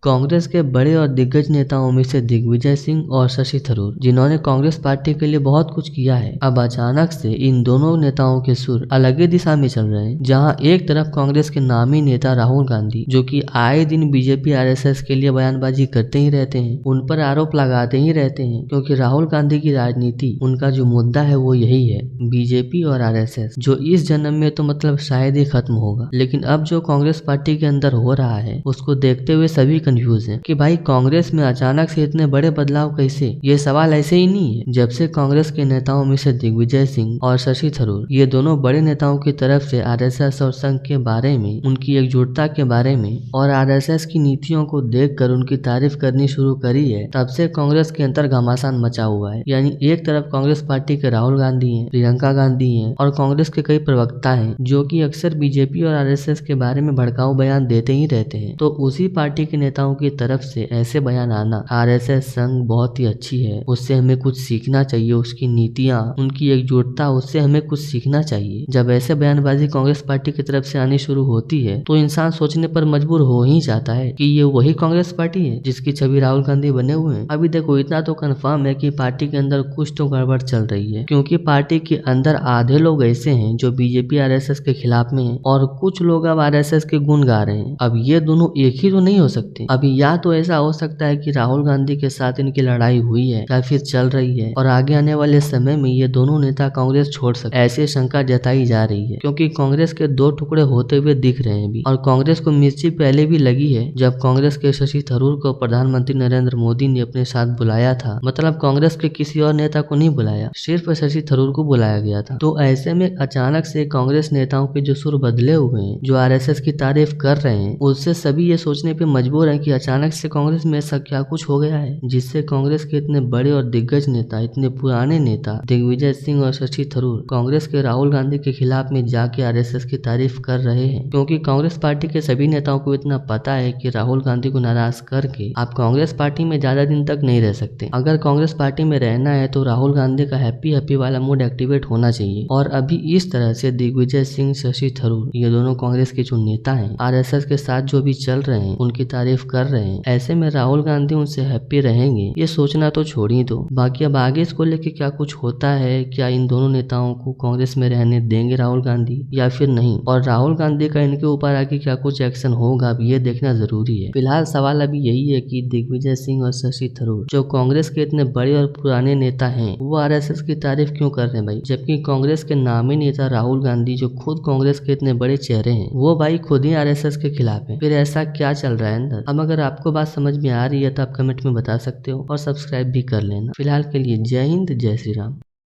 कांग्रेस के बड़े और दिग्गज नेताओं में से दिग्विजय सिंह और शशि थरूर, जिन्होंने कांग्रेस पार्टी के लिए बहुत कुछ किया है, अब अचानक से इन दोनों नेताओं के सुर अलग ही दिशा में चल रहे हैं। जहां एक तरफ कांग्रेस के नामी नेता राहुल गांधी, जो कि आए दिन बीजेपी आरएसएस के लिए बयानबाजी करते ही रहते हैं, उन पर आरोप लगाते ही रहते हैं, क्योंकि राहुल गांधी की राजनीति, उनका जो मुद्दा है वो यही है, बीजेपी और आरएसएस, जो इस जन्म में तो मतलब शायद ही खत्म होगा। लेकिन अब जो कांग्रेस पार्टी के अंदर हो रहा है उसको देखते हुए सभी कंफ्यूज हैं कि भाई कांग्रेस में अचानक से इतने बड़े बदलाव कैसे। ये सवाल ऐसे ही नहीं है। जब से कांग्रेस के नेताओं में से दिग्विजय सिंह और शशि थरूर, ये दोनों बड़े नेताओं की तरफ से आरएसएस और संघ के बारे में, उनकी एकजुटता के बारे में और आरएसएस की नीतियों को देखकर उनकी तारीफ करनी शुरू करी है, तब से कांग्रेस के अंदर घमासान मचा हुआ है। यानी एक तरफ कांग्रेस पार्टी के राहुल गांधी हैं, प्रियंका गांधी हैं और कांग्रेस के कई प्रवक्ता हैं, जो कि अक्सर बीजेपी और आरएसएस के बारे में भड़काऊ बयान देते ही रहते हैं। तो उसी पार्टी के नेताओं की तरफ से ऐसे बयान आना, आरएसएस संघ बहुत ही अच्छी है, उससे हमें कुछ सीखना चाहिए, उसकी नीतियां, उनकी एकजुटता, उससे हमें कुछ सीखना चाहिए। जब ऐसे बयानबाजी कांग्रेस पार्टी की तरफ से आनी शुरू होती है तो इंसान सोचने पर मजबूर हो ही जाता है कि ये वही कांग्रेस पार्टी है जिसकी छवि राहुल गांधी बने हुए हैं। अभी देखो, इतना तो कंफर्म है कि पार्टी के अंदर कुछ तो गड़बड़ चल रही है, क्योंकि पार्टी के अंदर आधे लोग ऐसे हैं जो बीजेपी आरएसएस के खिलाफ में हैं और कुछ लोग अब आरएसएस के गुण गा रहे हैं। अब ये दोनों एक ही तो नहीं हो सकते। अभी या तो ऐसा हो सकता है कि राहुल गांधी के साथ इनकी लड़ाई हुई है या फिर चल रही है और आगे आने वाले समय में ये दोनों नेता कांग्रेस छोड़ सकते, ऐसे शंका जताई जा रही है, क्योंकि कांग्रेस के दो टुकड़े होते हुए दिख रहे हैं अभी। और कांग्रेस को मिर्ची पहले भी लगी है जब कांग्रेस के शशि थरूर को प्रधानमंत्री नरेंद्र मोदी ने अपने साथ बुलाया था। मतलब कांग्रेस के किसी और नेता को नहीं बुलाया, सिर्फ शशि थरूर को बुलाया गया था। तो ऐसे में अचानक से कांग्रेस नेताओं के जो सुर बदले हुए हैं, जो आरएसएस की तारीफ कर रहे हैं, उससे सभी ये सोचने पे मजबूर हैं कि अचानक से कांग्रेस में ऐसा क्या कुछ हो गया है जिससे कांग्रेस के इतने बड़े और दिग्गज नेता, इतने पुराने नेता दिग्विजय सिंह और शशि थरूर कांग्रेस के राहुल गांधी के खिलाफ में जाके आरएसएस की तारीफ कर रहे हैं। क्योंकि कांग्रेस पार्टी के सभी नेताओं को इतना पता है कि राहुल गांधी को नाराज करके आप कांग्रेस पार्टी में ज्यादा दिन तक नहीं रह सकते। अगर कांग्रेस पार्टी में रहना है तो राहुल गांधी का हैप्पी हैप्पी वाला मूड एक्टिवेट होना चाहिए। और अभी इस तरह से दिग्विजय सिंह, शशि थरूर, ये दोनों कांग्रेस के जो नेता हैं, आरएसएस के साथ जो भी चल रहे हैं, उनकी तारीफ कर रहे हैं। ऐसे में राहुल गांधी उनसे हैप्पी रहेंगे, ये सोचना तो छोड़ ही दो। बाकी अब आगे इसको लेके क्या कुछ होता है, क्या इन दोनों नेताओं को कांग्रेस में रहने देंगे राहुल गांधी या फिर नहीं, और राहुल गांधी का इनके ऊपर आगे क्या कुछ एक्शन होगा, अब ये देखना जरूरी है। फिलहाल सवाल अभी यही है कि दिग्विजय सिंह और शशि थरूर, जो कांग्रेस के इतने बड़े और पुराने नेता हैं, वो आरएसएस की तारीफ क्यों कर रहे हैं भाई, जबकि कांग्रेस के नामी नेता राहुल गांधी, जो खुद कांग्रेस के इतने बड़े चेहरे हैं, वो भाई खुद ही आरएसएस के खिलाफ है। फिर ऐसा क्या चल रहा है अंदर। अब अगर आपको बात समझ में आ रही है तो आप कमेंट में बता सकते हो और सब्सक्राइब भी कर लेना। फिलहाल के लिए जय हिंद, जय श्री राम।